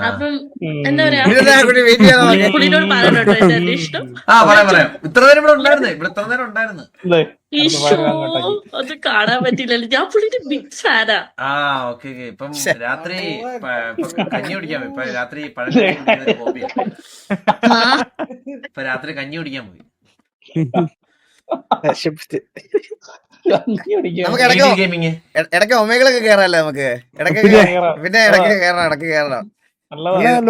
അപ്പം എന്താ പറയാ, പുള്ളിനോട് പറഞ്ഞോട്ടോ എന്റെ ഇഷ്ടം. ഇത്ര നേരം ഇവിടെ ഉണ്ടായിരുന്നു. ഈശോ അത് കാണാൻ പറ്റില്ലല്ലോ. ഞാൻ പുള്ളിന്റെ ബിഗ് ഫാനാ. ഓക്കെ. ഇപ്പം രാത്രി കഞ്ഞി കുടിക്കാൻ പോയി. ഇപ്പൊ രാത്രി ഇപ്പൊ രാത്രി കഞ്ഞി കുടിക്കാൻ പോയി. നമുക്ക് ഇടയ്ക്ക് ഒമേകളൊക്കെ കേറാല്ലേ നമുക്ക് ഇടയ്ക്ക്. പിന്നെ ഇടയ്ക്ക് കേറണം.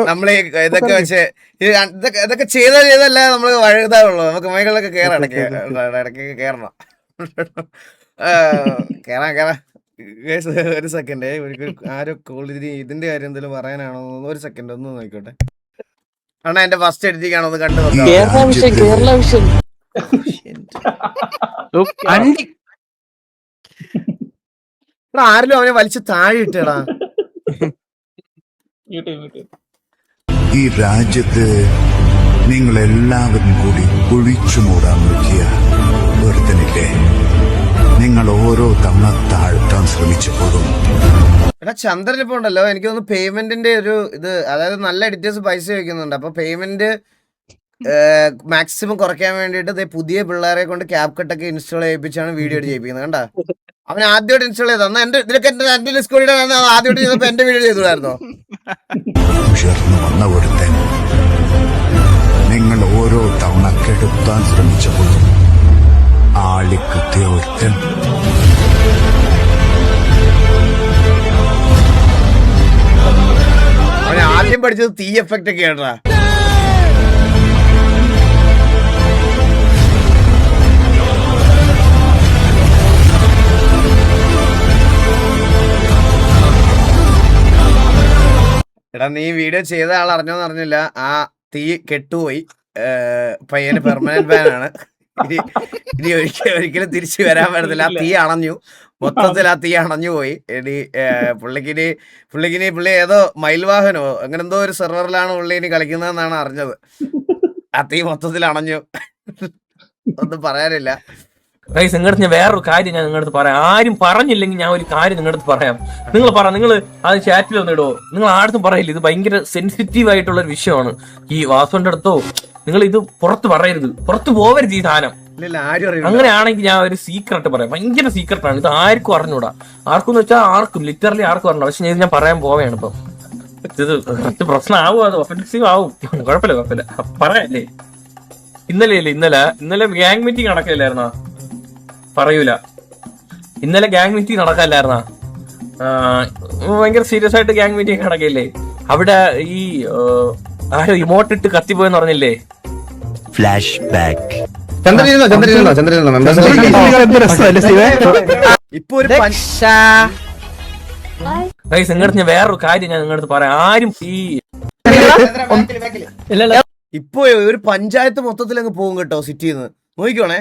നമ്മള് ഇതൊക്കെ വെച്ച് ഇതൊക്കെ ചെയ്തല്ല നമ്മള് വഴുതാവുള്ളൂ. നമുക്ക് ഒമേകളിലൊക്കെ കേറാം. ഇടയ്ക്ക് കേറണം. കേറാം. ഒരു സെക്കൻഡ്, ആരോ കോൾ ഇതിന്റെ കാര്യം എന്തെങ്കിലും പറയാനാണോ? ഒരു സെക്കൻഡ് ഒന്ന് നോക്കിക്കോട്ടെ. അണ്ണാ എന്റെ ഫസ്റ്റ് എഡിറ്റിംഗ് ആണോ ഒന്ന് കണ്ടു നോക്കാം. ആരിലും അവനെ വലിച്ച് താഴെ ഇട്ടേടാ. ഈ രാജ്യത്ത് നിങ്ങൾ എല്ലാവരും കൂടി കുഴിച്ചു മൂടാൻ നോക്കിയ ഒരുത്തനില്ലേ, നിങ്ങൾ ഓരോ തവണ താഴ്ത്താൻ ശ്രമിച്ചപ്പോഴും എടാ ചന്ദ്രൻ ഇപ്പൊ ഉണ്ടല്ലോ, എനിക്ക് തോന്നുന്നു പേയ്മെന്റിന്റെ ഒരു ഇത്, അതായത് നല്ല എഡിറ്റേഴ്സ് പൈസ വയ്ക്കുന്നുണ്ട്. അപ്പൊ പേയ്മെന്റ് മാക്സിമം കുറയ്ക്കാൻ വേണ്ടിയിട്ട് പുതിയ പിള്ളേരെ കൊണ്ട് ക്യാപ് കട്ടൊക്കെ ഇൻസ്റ്റാൾ ചെയ്യിപ്പിച്ചാണ് വീഡിയോ ചെയ്യിപ്പിക്കുന്നത്. കണ്ടാ, അവൻ ആദ്യമായിട്ട് ഇൻസ്റ്റാൾ ചെയ്ത എന്റെ ഇതിലൊക്കെ എന്റെ ഡിസ്കോഡിയുടെ ആദ്യമായിട്ട് ചെയ്തപ്പോ എന്റെ വീഡിയോ ചെയ്തുകൂടായിരുന്നോ? ഉയർന്നു വന്ന ഒരുത്തൻ നിങ്ങൾ ഓരോ തവണ കെടുത്താൻ ശ്രമിച്ചപ്പോഴും ആളിക്കുത്തിയ ഒരുത്തൻ അവൻ ആദ്യം പഠിച്ചത് തീ എഫക്റ്റ് ഒക്കെ ആണോ. എടാ നീ വീഡിയോ ചെയ്ത ആൾ അറിഞ്ഞോന്ന് അറിഞ്ഞില്ല, ആ തീ കെട്ടുപോയി, പയ്യന് പെർമനന്റ് ബാൻ ആണ്. ഇനി ഒരിക്കലും തിരിച്ചു വരാൻ പറ്റത്തില്ല. ആ തീ അണഞ്ഞു, മൊത്തത്തിൽ ആ തീ അണഞ്ഞു പോയി. ഇനി പുള്ളി ഏതോ മയിൽവാഹനോ അങ്ങനെ എന്തോ ഒരു സെർവറിലാണ് പുള്ളി ഇനി കളിക്കുന്നതെന്നാണ് അറിഞ്ഞത്. ആ തീ മൊത്തത്തിൽ അണഞ്ഞു. ഒന്നും പറയാനില്ല. നിങ്ങളുടെ ഞാൻ വേറൊരു കാര്യം ഞാൻ നിങ്ങളുടെ പറയാം. ആരും പറഞ്ഞില്ലെങ്കിൽ ഞാൻ ഒരു കാര്യം നിങ്ങളുടെ പറയാം. നിങ്ങൾ പറ, നിങ്ങൾ അത് ചാറ്റിൽ വന്നിടോ. നിങ്ങൾ ആർക്കും പറയില്ല, ഇത് ഭയങ്കര സെൻസിറ്റീവ് ആയിട്ടുള്ള ഒരു വിഷയമാണ്. ഈ വാസുവിന്റെ അടുത്തോ നിങ്ങൾ ഇത് പുറത്ത് പറയരുത്, പുറത്ത് പോവരുത് ഈ സാധനം. അങ്ങനെയാണെങ്കിൽ ഞാൻ ഒരു സീക്രട്ട് പറയാം, ഭയങ്കര സീക്രട്ടാണ്. ഇത് ആർക്കും അറിഞ്ഞൂടാ. ആർക്കും എന്ന് വെച്ചാൽ ആർക്കും, ലിറ്ററലി ആർക്കും അറിഞ്ഞൂടാ. പക്ഷെ ഞാൻ പറയാൻ പോവുകയാണ് ഇപ്പം. ഇത് പ്രശ്നമാവും, അത് ഒഫൻസീവ് ആവും. കുഴപ്പമില്ല പറയല്ലേ. ഇന്നലെ ഗ്യാങ് മീറ്റിംഗ് നടക്കില്ലായിരുന്നാ? പറയൂല. ഇന്നലെ ഗ്യാങ് മീറ്റിംഗ് നടക്കാല്ലായിരുന്നാ? ഭയങ്കര സീരിയസ് ആയിട്ട് ഗ്യാങ് മീറ്റിംഗ് നടക്കില്ലേ? അവിടെ ഈ ആരോ ഇമോട്ട് ഇട്ട് കത്തിപ്പോയെന്ന് പറഞ്ഞില്ലേ? Flash back. നിങ്ങളുടെ ഞാൻ വേറൊരു കാര്യം ഞാൻ നിങ്ങളുടെ പറയാം. ആരും ഈ ഇപ്പൊ ഒരു പഞ്ചായത്ത് മൊത്തത്തിൽ അങ്ങ് പോകും കേട്ടോ സിറ്റിന്ന്. നോക്കിക്കോണേ.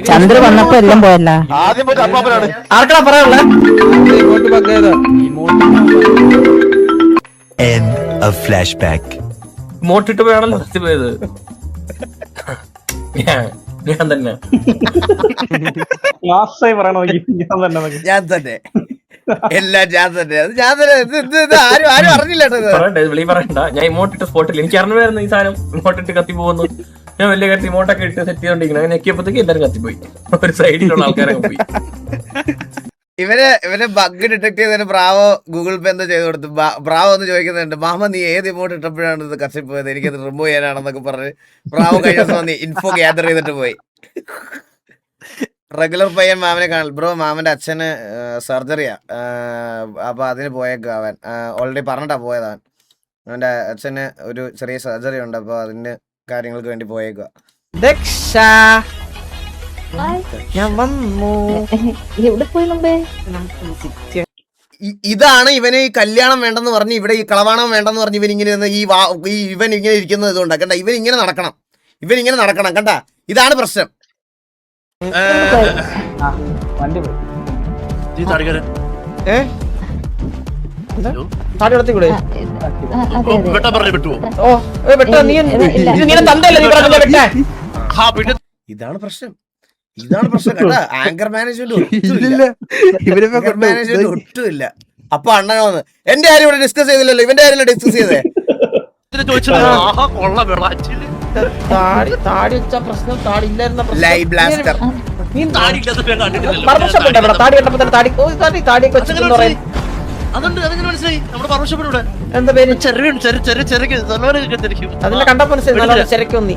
ചന്ദ്ര വന്നപ്പോ എല്ലാം പോയല്ല. ആർക്കടാ പറയാനുള്ള ഫ്ലാഷ് ബാക്ക്. മോട്ടിട്ട് പോയാണല്ലോ പോയത്. ഞാൻ തന്നെ ഞാൻ തന്നെ എല്ലാം ഞാൻ തന്നെ ആരും അറിഞ്ഞില്ല. വെളി പറയണ്ട. ഞാൻ ഇമോട്ടിട്ട് സ്പോട്ടിൽ എനിക്ക് അറിഞ്ഞായിരുന്നു ഈ സാധനം ഇമോട്ടിട്ട് കത്തി പോകുന്നു. ഞാൻ വലിയ കാര്യത്തിൽ ഇമോട്ടൊക്കെ ഇട്ട് സെറ്റ് ചെയ്തോണ്ടിരിക്കുന്നത്. അങ്ങനെ ഞെക്കിയപ്പോഴത്തേക്ക് എല്ലാവരും കത്തിപ്പോയി. ഒരു സൈഡിലുള്ള ആൾക്കാരൊക്കെ പോയി. ഇവരെ ബഗ് ഡിറ്റക്ട് ചെയ്തതിന് ബ്രാവോ ഗൂഗിൾ പേ എന്താ ചെയ്ത് കൊടുത്തു. ബ്രാവോ എന്ന് ചോദിക്കുന്നുണ്ട്, മാമ നീ ഏത് ഇമോട്ട് ഇട്ടപ്പോഴാണ് ഇത് കത്തിപ്പോയത്, എനിക്കത് റിമൂവ് ചെയ്യാനാണെന്നൊക്കെ പറഞ്ഞ് ബ്രാവോ കഴിഞ്ഞ ദിവസം വന്ന് ഇൻഫോ ഗ്യാദർ ചെയ്തിട്ട് പോയി. റെഗുലർ പയ്യൻ മാമനെ കാണില്ല. ബ്രോ മാമന്റെ അച്ഛന് സർജറിയാ, അപ്പൊ അതിന് പോയേക്കും. അവൻ ഓൾറെഡി പറഞ്ഞിട്ടാ പോയതാണ്. അവന്റെ അച്ഛന് ഒരു ചെറിയ സർജറി ഉണ്ട്, അപ്പൊ അതിന്റെ കാര്യങ്ങൾക്ക് വേണ്ടി പോയേക്കുക. ഞാൻ വന്നു. എവിടെ പോയി മുമ്പേ? ഇതാണ് ഇവന് ഈ കല്യാണം വേണ്ടെന്ന് പറഞ്ഞ്, ഇവിടെ ഈ കളവാണം വേണ്ടെന്ന് പറഞ്ഞ് ഇവൻ ഇങ്ങനെ ഇവൻ ഇങ്ങനെ ഇരിക്കുന്നത് ഇതുകൊണ്ടാ. കണ്ട, ഇവൻ ഇങ്ങനെ നടക്കണം കണ്ട, ഇതാണ് പ്രശ്നം. ഇതാണ് പ്രശ്നം കേട്ടാ. ആങ്കർ മാനേജ്മെന്റ് ഒട്ടുമില്ല. അപ്പൊ അണ്ണൻ വന്ന് എന്റെ കാര്യം ഇവിടെ ഡിസ്കസ് ചെയ്തില്ലല്ലോ, ഇവന്റെ കാര്യം ഡിസ്കസ് ചെയ്തേ. ലൈവ് ബ്ലാസ്റ്റർ എന്താ പേര്? അതിനെ കണ്ടപ്പോ ചെരക്കൊന്നി.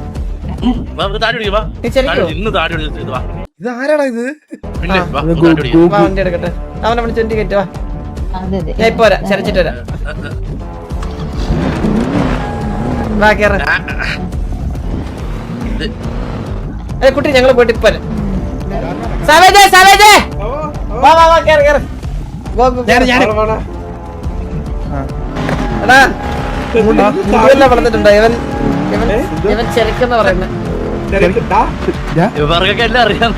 ഇതാരാടാ ഇത്? വണ്ടി എടുക്കട്ടെ, അവനെ വിളിച്ച് വണ്ടി കയറ്റുവാ. ഞാൻ ഇപ്പൊ വരാം, ചരച്ചിട്ട് വരാം. കുട്ടി ഞങ്ങള് പോയിട്ട് ഇപ്പൊ വളർന്നിട്ടുണ്ടോ? ഇവൻ ചെറുക്കെന്ന് പറയുന്നത്. ഇവർക്കൊക്കെ എല്ലാം അറിയാം.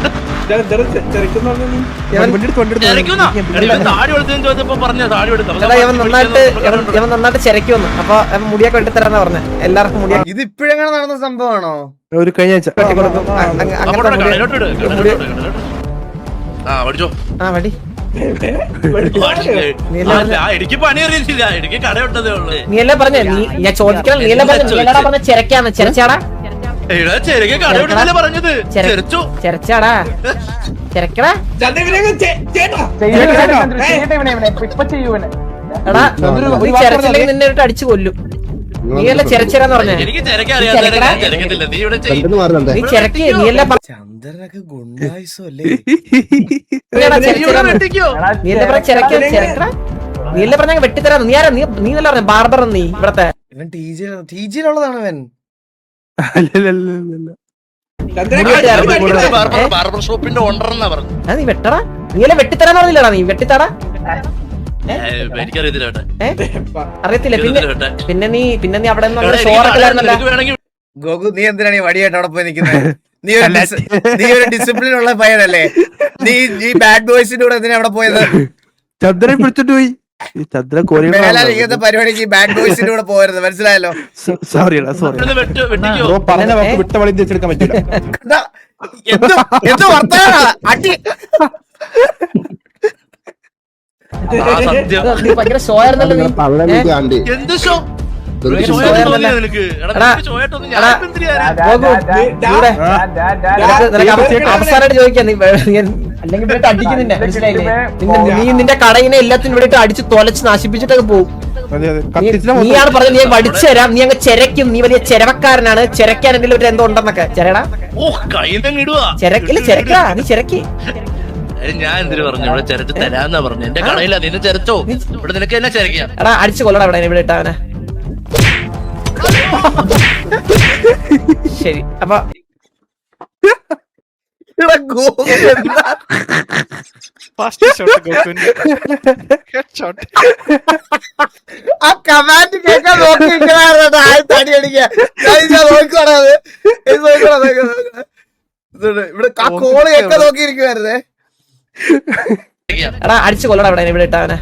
നന്നായിട്ട് ചെരക്കൊന്നു. അപ്പൊ മുടിയൊക്കെ വെട്ടിത്തരാന്ന് പറഞ്ഞ എല്ലാവർക്കും മുടിയ ഇത് ഇപ്പോഴെങ്ങനെ നടന്ന സംഭവമാണോ? ഒരു കഴിഞ്ഞ ആഴ്ച വടി എനിക്ക് പണി അറിയില്ല, എനിക്ക് കട വിട്ടതേ ഉള്ളു. നീ അല്ലേ പറഞ്ഞ ഞാൻ ചോദിക്കണം. നീ അല്ലേ പറഞ്ഞ ചെരക്കാന്ന്. ചെരച്ചാടാ കട വിട്ടതല്ലേ പറഞ്ഞത്. ചെരച്ചാടാ ചെരക്കടാ. എടാ നീ ചെരച്ചില്ലെങ്കിൽ നിന്നെ ഇട്ട് അടിച്ചു കൊല്ലും. നീ അല്ലേ ചെരച്ചരാന്ന് പറഞ്ഞ. എനിക്ക് ചെരക്കറിയാത്തില്ല. നീ ഇവിടെ നീ ചെരക്ക്. നീ അല്ലേ ചന്ദ്രനൊക്കെ ഗുണ്ടായിസോ അല്ലേ? നീ അല്ലേ പറഞ്ഞ ചെരക്കടാ. നീ അല്ലേ പറഞ്ഞ വെട്ടിത്തരാന്ന്. നീ ആരാ? നീ അല്ലേ പറഞ്ഞ ബാർബർ. നീ ഇവിടത്തെ ഇവൻ ടീജിയിലുള്ളതാണ് ഇവൻ. ബാർബർ ഷോപ്പിന്റെ ഓണർ എന്നാ പറഞ്ഞു. നീ വെട്ടടാ. നീ അല്ലേ വെട്ടിത്തരാന്ന് പറഞ്ഞില്ലടാ. നീ വെട്ടിത്താടാ. എനിക്കറിയത്തില്ല. അറിയത്തില്ല. പിന്നെ നീ അവിടെ ഷോറൊക്കെ ഗോകു, നീ എന്തിനാണ് ഈ വടിയായിട്ട് അവിടെ പോയി നിൽക്കുന്നത്? നീ ഒരു ഡിസിപ്ലിൻ ഉള്ള പയ്യനല്ലേ? നീ ഈ ബാഡ് ബോയ്സിന്റെ കൂടെ എന്തിനാ അവിടെ പോയത്? ചന്ദ്രൻ പിടിച്ചിട്ട് പോയി. ഇങ്ങനത്തെ പരിപാടിക്ക് ഈ ബാഡ് ബോയ്സിന്റെ കൂടെ പോകരുത്, മനസ്സിലായല്ലോ? എന്ത് വർത്താനാ അടി? ഭയങ്കര ഷോ ആയിരുന്നല്ലോ നീ. എന്ത് ഷോ? അവസാനമായിട്ട് ചോദിക്കാം. നീ അല്ലെങ്കിൽ ഇവിടെ അടിക്കുന്നില്ല, മനസ്സിലായില്ലേ? നീ നിന്റെ കടയിനെ എല്ലാത്തിനും ഇവിടെ അടിച്ച് തൊലച്ച് നശിപ്പിച്ചിട്ടൊക്കെ പോകും. നീയാണ് പറഞ്ഞത് നീ വടിച്ചു തരാം, നീ അങ്ങ് ചെരക്കും, നീ വലിയ ചെരവക്കാരനാണ്, ചെരക്കാൻ എന്തെങ്കിലും ഒരു എന്തോ ഉണ്ടെന്നൊക്കെ. ചെരടാ ചെരക്കില്ല, ചെരക്കാ നീ ചെരക്കി. ഞാൻ എന്തിനു പറഞ്ഞു? ഇവിടെ ചെരച്ച് തരാന്നാ പറഞ്ഞു. എന്റെ കടയില്ല, നിന്നെ ചെരച്ചോ? ഇവിടെ നിനക്ക് എന്നെ ചെരക്കാം. എടാ അടിച്ചു കൊല്ലടാ ഇവിടെ ഇട്ടവനെ. ശരി അപ്പൊ ആ കമാൻഡ് കേൾക്കാൻ നോക്കിയിരിക്കണ തടി അടിക്കാൻ നോക്കണത്. ഇവിടെ ആ കോള് കേൾക്കാൻ നോക്കിയിരിക്കുവായിരുന്നേ. എടാ അടിച്ചു കൊല്ലടാ ഇവിടെ ഇട്ടവനെ.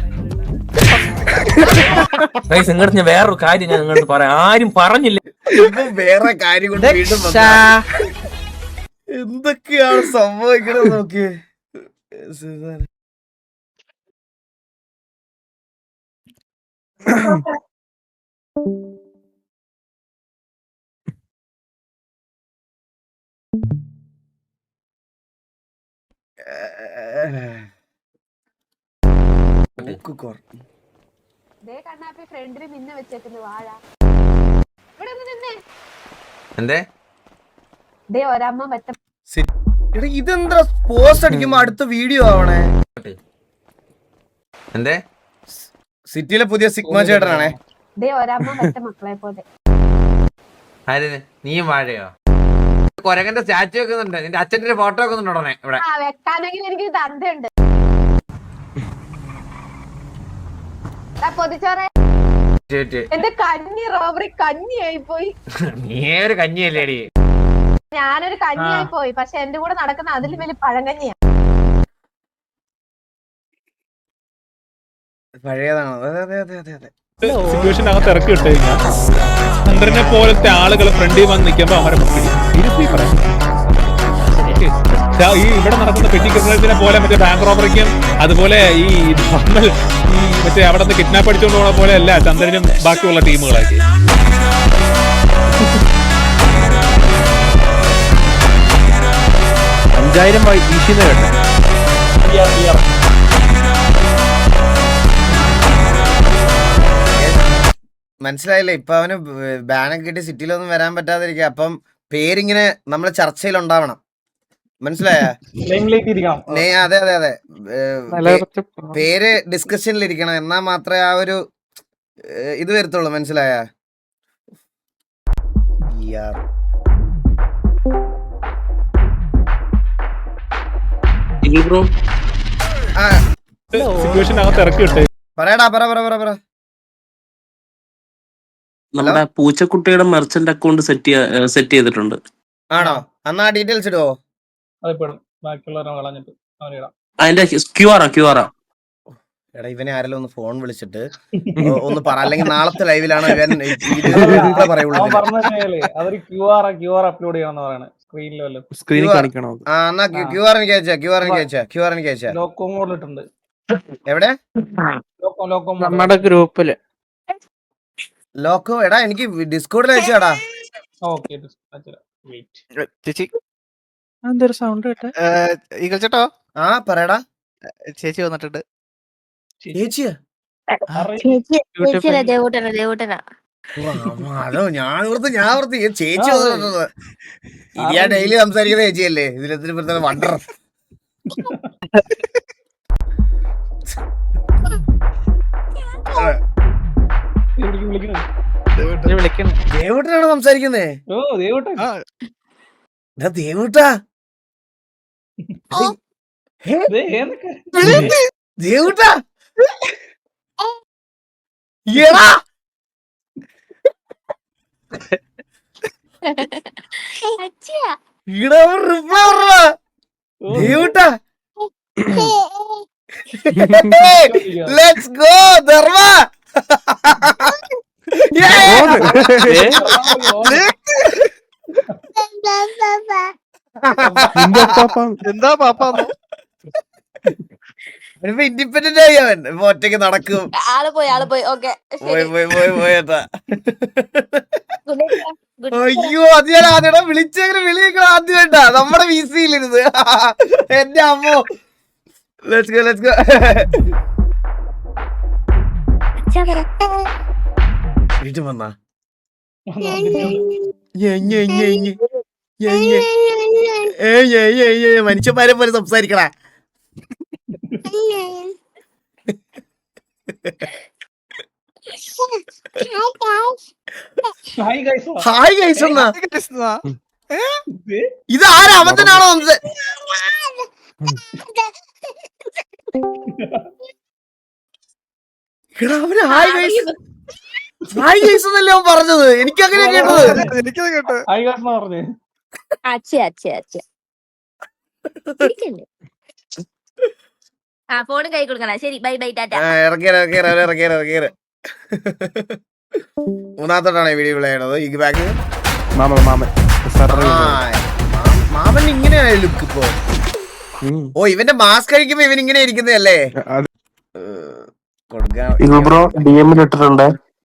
നിങ്ങളുടെ ഞാൻ വേറൊരു കാര്യം ഞാൻ നിങ്ങളുടെ പറയാം. ആരും പറഞ്ഞില്ല. വേറെ കാര്യം കൊണ്ട് വീണ്ടും എന്തൊക്കെയാണ് സംഭവിക്കണത് നോക്കിയേ. ഇതെന്താ പോസ്റ്റ് അടിക്കുമ്പോ അടുത്ത വീഡിയോ ആവണേ? എന്തേ സിറ്റിയിലെ പുതിയ സിഗ്മ ചേട്ടനാണേ. നീയും വാഴയോ? കൊരങ്ങന്റെ സ്റ്റാച്ചു വെക്കുന്നുണ്ട്. നിന്റെ അച്ഛന്റെ ഫോട്ടോ വെക്കുന്നുണ്ട് ഉടനെ ഇവിടെ. എനിക്ക് തന്തയുണ്ട്. എന്റെ കഞ്ഞി റോബറി കഞ്ഞിയായി പോയി. നീ ഒരു കഞ്ഞിയല്ലേടി? ഞാനൊരു കഞ്ഞിയായി പോയി, പക്ഷെ എന്റെ കൂടെ നടക്കുന്ന അതിലും വലിയ പഴങ്കഞ്ഞിയാ. പഴയതാണോ? അതെ അതെ അതെ അതെ അതെ. സിറ്റുവേഷനകത്ത് ഇറക്കി ഇട്ട് കഴിഞ്ഞാൽ ചന്ദ്രനെ പോലത്തെ ആളുകൾ ഫ്രണ്ടിൽ വന്ന് നിൽക്കുമ്പോ അവരെ ഈ ഇവിടെ നടക്കുന്ന പെറ്റി ക്രിമിനൽസിനെ പോലെ മറ്റേ ബാങ്ക് റോബറിക്കും അതുപോലെ ഈ മറ്റേ അവിടെ നിന്ന് കിഡ്നാപ്പ് അടിച്ചുകൊണ്ട് പോകുന്ന പോലെ അല്ല ചന്ദ്രനും ബാക്കിയുള്ള ടീമുകളാക്കി. വീശിന്ന് കേട്ടെ. മനസ്സിലായില്ലേ? ഇപ്പൊ അവന് ബാനൊക്കെ കിട്ടി സിറ്റിയിലൊന്നും വരാൻ പറ്റാതിരിക്കുക. അപ്പം പേരിങ്ങനെ നമ്മളെ ചർച്ചയിൽ ഉണ്ടാവണം, മനസ്സിലായ? അതെ അതെ അതെ, പേര് ഡിസ്കഷനിൽ ഇരിക്കണം. എന്നാ മാത്രമേ ആ ഒരു ഇത് വരത്തുള്ളൂ, മനസ്സിലായ? പറയടാ, പറ പറ പറ പറ. നമ്മുടെ പൂച്ചക്കുട്ടിയുടെ മെർച്ചന്റ് അക്കൗണ്ട് സെറ്റ് ചെയ്തിട്ടുണ്ട്. ആണോ? എന്നാ ഡീറ്റെയിൽസ് ഇടുവോ? അതിപ്പോഴും ബാക്കിയുള്ളവരെ കളഞ്ഞിട്ട് അവനിടാം. അതിന്റെ ക്യൂആർ എടാ ഇവനെ ആരെല്ലാം ഒന്ന് ഫോൺ വിളിച്ചിട്ട് ഒന്ന് പറ, അല്ലെങ്കിൽ നാളത്തെ ലൈവിലാണ് ഇവൻ പറയുള്ളൂ. അവൻ പറഞ്ഞേ അതൊരു ക്യൂആർ അപ്ലോഡ് ചെയ്യണമെന്ന് പറയണേ സ്ക്രീനിൽ വല്ലതും. സ്ക്രീനിൽ കാണിക്കണോ? എന്നാ ക്യൂആർ എനിക്ക് അയച്ചാ. ലോക്കോ മോഡിലിട്ടുണ്ട്. എവിടെ? ലോക്കോ നമ്മുടെ ഗ്രൂപ്പില്. ലോക്കോ എടാ എനിക്ക് ഡിസ്കോഡിൽ അയച്ചാടാ. ഓക്കെ ചേച്ചി എന്തൊരു സൗണ്ട് കേട്ടെ? ഈഗിൾ ചേട്ടോ. ആ പറയടാ. ചേച്ചി വന്നിട്ടുണ്ട്. ചേച്ചിയാ? അതോ ഞാൻ ഓർത്ത് ചേച്ചി വന്നിട്ടുണ്ട്. ഇത് ഞാൻ ഡെയിലി സംസാരിക്കുന്ന ചേച്ചിയല്ലേ, ഇതിലെത്തിന് വണ്ടർ. ദേവൂട്ടനാണോ സംസാരിക്കുന്നേ? ദേവൂട്ടാ ദേവൂട്ടാ എടാ ദേവൂട്ടാ ലെറ്റ്സ് ഗോ ധർമ്മ. എന്താ പാപ്പാന്നോ? ഇൻഡിപെൻഡന്റ് ആയി അവൻ ഒറ്റയ്ക്ക് നടക്കും. പോയേട്ടാ. അയ്യോ അത് ഞാൻ ആദ്യടാ വിളിച്ചെങ്ങനെ വിളിക്കണം ആദ്യമായിട്ടാ നമ്മുടെ വിസിയിലിരുന്ന്. എന്റെ അമ്മോ. Let's go. വീട്ടിൽ വന്നാ മനുഷ്യന്മാരെ പോലെ സംസാരിക്കടാ. ഹായ് ഗൈസ് എന്നാ ഇത് ആരാ? അവത്തനാണോ? എടാ അവന് ഹായ് ഗൈസ് എന്നല്ലേ അവൻ പറഞ്ഞത്. എനിക്കങ്ങനെ കേട്ടത്. എനിക്കത് കേട്ടോ. ഫോൺ കൈ കൊടുക്കണം. ശരി ബൈ ബൈ ടാറ്റ. ഇറക്കിയത് മൂന്നാമത്തോട്ടാണ് വീഡിയോ വിളയണത്. ഈ ബാഗ് മാമൻ ഇങ്ങനെയായ ലുക്ക് ഇപ്പോ. ഓ ഇവന്റെ മാസ്ക് കഴിക്കുമ്പോ ഇവൻ ഇങ്ങനെ ഇരിക്കുന്നതല്ലേ? കൊടുക്കാൻ